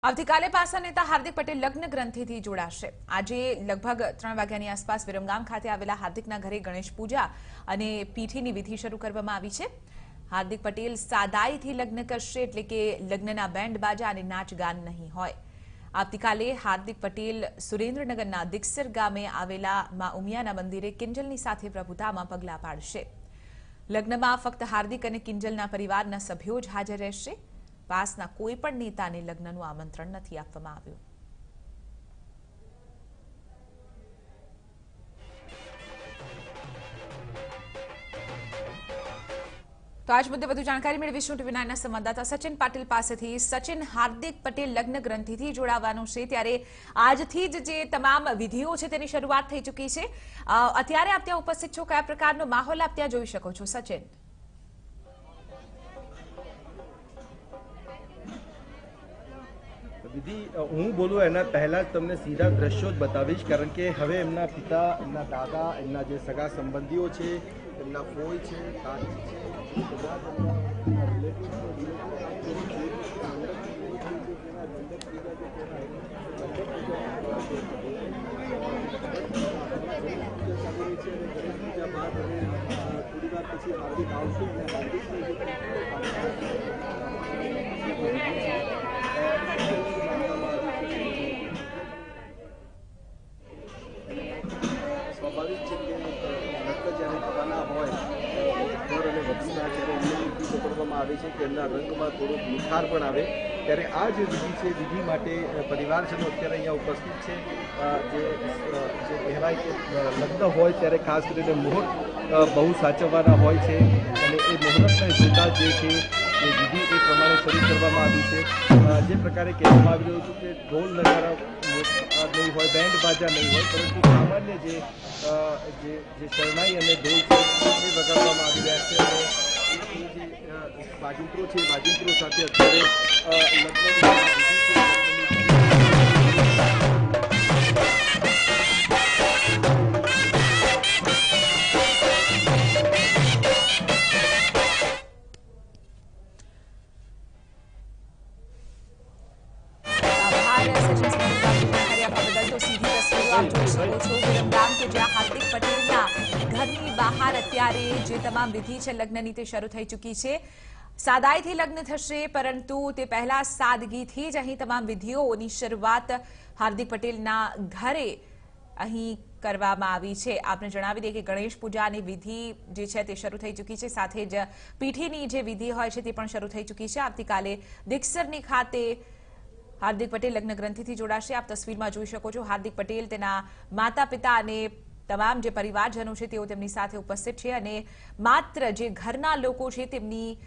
આવતીકાલે પાસા નેતા હાર્દિક પટેલ લગ્ન ગ્રંથિથી જોડાશે। આજે લગભગ 3 વાગ્યાની આસપાસ વિરમગામ ખાતે આવેલા હાર્દિકના ઘરે ગણેશ પૂજા અને પીઠીની વિધિ શરૂ કરવામાં આવી છે। હાર્દિક પટેલ સાદાઈથી લગ્ન કરશે, એટલે કે લગ્નના બેન્ડ બાજા અને નાચ ગાન નહીં હોય। આવતીકાલે હાર્દિક પટેલ સુરેન્દ્રનગરના દિક્સર ગામે આવેલા મા ઉમિયાના મંદિરે કિંજલની સાથે પ્રભુતામાં પગલાં પાડશે। લગ્નમાં ફક્ત હાર્દિક અને કિંજલના પરિવારના સભ્યો જ હાજર રહેશે। પાસના કોઈ પણ નેતાને લગ્નનું આમંત્રણ નથી આપવામાં આવ્યું। તો આજ મુદ્દે વધુ જાણકારી મેળવીશું ટીવી 9ના સંવાદદાતા સચિન પાટીલ પાસેથી। સચિન, હાર્દિક પટેલ લગ્ન ગ્રંથિથી જોડાવાનું છે, ત્યારે આજથી જ જે તમામ વિધિઓ છે તેની શરૂઆત થઈ ચૂકી છે। અત્યારે આપ ત્યાં ઉપસ્થિત છો, કયા પ્રકારનો માહોલ આપ ત્યાં જોઈ શકો છો સચિન? વિધિ હું બોલું એના પહેલા જ તમને સીધા દ્રશ્યો જ બતાવીશ, કારણ કે હવે એમના પિતા, એમના દાદા, એમના જે સગા સંબંધીઓ છે, એમના ફોઈ છે, કાકી છે, બધા થોડી વાર પછી હાર્દિક આવશે અને સ્વાભાવિક છે કે લગ્ન જ્યારે થવાના હોય ઘર અને વધુના જ્યારે એમની વિધિ પકડવામાં આવે છે કે એમના રંગમાં થોડોક નિખાર પણ આવે, ત્યારે આ જે વિધિ છે, વિધિ માટે પરિવારજનો અત્યારે અહીંયા ઉપસ્થિત છે। જે કહેવાય કે લગ્ન હોય ત્યારે ખાસ કરીને મુહૂર્ત બહુ સાચવવાના હોય છે, અને એ મુહૂર્તને જોતા જે છે એ વિધિ એ પ્રમાણે શરૂ કરવામાં આવી છે। જે પ્રકારે કહેવામાં આવી રહ્યું હતું કે ઢોલ નગારા નહીં હોય, બેન્ડ બાજા નહીં હોય, પરંતુ સામાન્ય જે શરણાઈ અને ઢોલ છે એ વગાડવામાં આવી રહ્યા છે। અને એ જે વાજિંત્રો છે, વાજિંત્રો સાથે અત્યારે હાર્દિક પટેલના ઘરની બહાર અત્યારે જે તમામ વિધિ છે લગ્નની તે શરૂ થઈ ચૂકી છે। સાદાઈથી લગ્ન થશે, પરંતુ તે પહેલા સાદગીથી જ અહીં તમામ વિધિઓની શરૂઆત હાર્દિક પટેલના ઘરે અહીં કરવામાં આવી છે। આપને જણાવી દઈએ કે ગણેશ પૂજાની વિધિ જે છે તે શરૂ થઈ ચૂકી છે, સાથે જ પીઠીની જે વિધિ હોય છે તે પણ શરૂ થઈ ચૂકી છે। આવતીકાલે દિક્સરની ખાતે હાર્દિક પટેલ લગ્ન ગ્રંથિથી જોડાશે। આપ તસવીરમાં જોઈ શકો છો, હાર્દિક પટેલ તેના માતા પિતા અને તમામ જે પરિવારજનો છે તેઓ તેમની સાથે ઉપસ્થિત છે, અને માત્ર જે ઘરના લોકો છે તેમની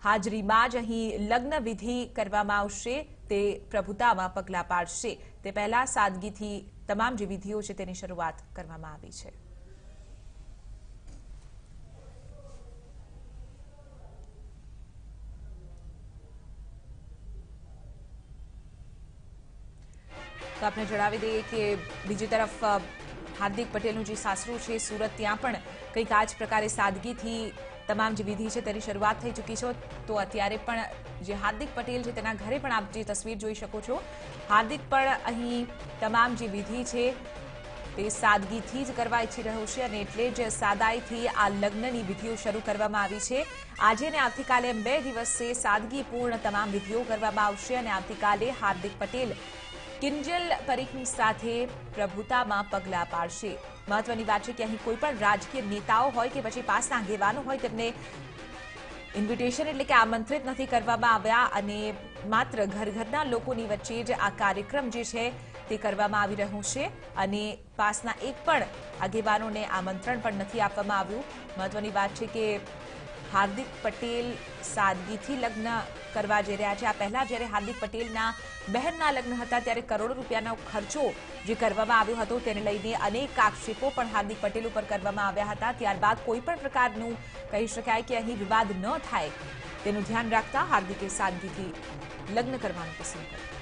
હાજરીમાં જ અહીં લગ્ન વિધિ કરવામાં આવશે। તે પ્રભુતામાં પગલાં પાડશે। તે પહેલા સાદગીથી તમામ જે વિધિઓ છે તેની શરૂઆત કરવામાં આવી છે। તો આપણે જણાવી દઈએ કે બીજી તરફ હાર્દિક પટેલનું જે સાસરું છે સુરત, ત્યાં પણ કંઈક આ જ પ્રકારે સાદગીથી તમામ જે વિધિ છે તેની શરૂઆત થઈ ચૂકી છે। તો અત્યારે પણ જે હાર્દિક પટેલ છે તેના ઘરે પણ આપ જે તસવીર જોઈ શકો છો, હાર્દિક પણ અહીં તમામ જે વિધિ છે તે સાદગીથી જ કરવા ઈચ્છી રહ્યો છે, અને એટલે જ સાદાઈથી આ લગ્નની વિધિઓ શરૂ કરવામાં આવી છે। આજે ને આવતીકાલે એમ 2 દિવસે સાદગીપૂર્ણ તમામ વિધિઓ કરવામાં આવશે, અને આવતીકાલે હાર્દિક પટેલ કિંજલ પરીખની સાથે પ્રભુતામાં પગલાં પાડશે। મહત્વની વાત છે કે અહીં કોઈ પણ રાજકીય નેતાઓ હોય કે પછી પાસના આગેવાનો હોય તેમને ઇન્વિટેશન એટલે કે આમંત્રિત નથી કરવામાં આવ્યા, અને માત્ર ઘરના લોકોની વચ્ચે જ આ કાર્યક્રમ જે છે તે કરવામાં આવી રહ્યું છે, અને પાસના એક પણ આગેવાનોને આમંત્રણ પણ નથી આપવામાં આવ્યું। મહત્વની વાત છે કે હાર્દિક પટેલ સાદગીથી લગ્ન કરવા જઈ રહ્યા છે। આ પહેલા જ્યારે હાર્દિક પટેલના બહેનના લગ્ન હતા ત્યારે કરોડો રૂપિયાનો ખર્ચો જે કરવામાં આવ્યો હતો તેને લઈને અનેક આક્ષેપો પણ હાર્દિક પટેલ ઉપર કરવામાં આવ્યા હતા। ત્યારબાદ કોઈ પણ પ્રકારનું કહી શકાય કે અહીં વિવાદ ન થાય તેનું ધ્યાન રાખતા હાર્દિકે સાદગીથી લગ્ન કરવાનું પસંદ કર્યું।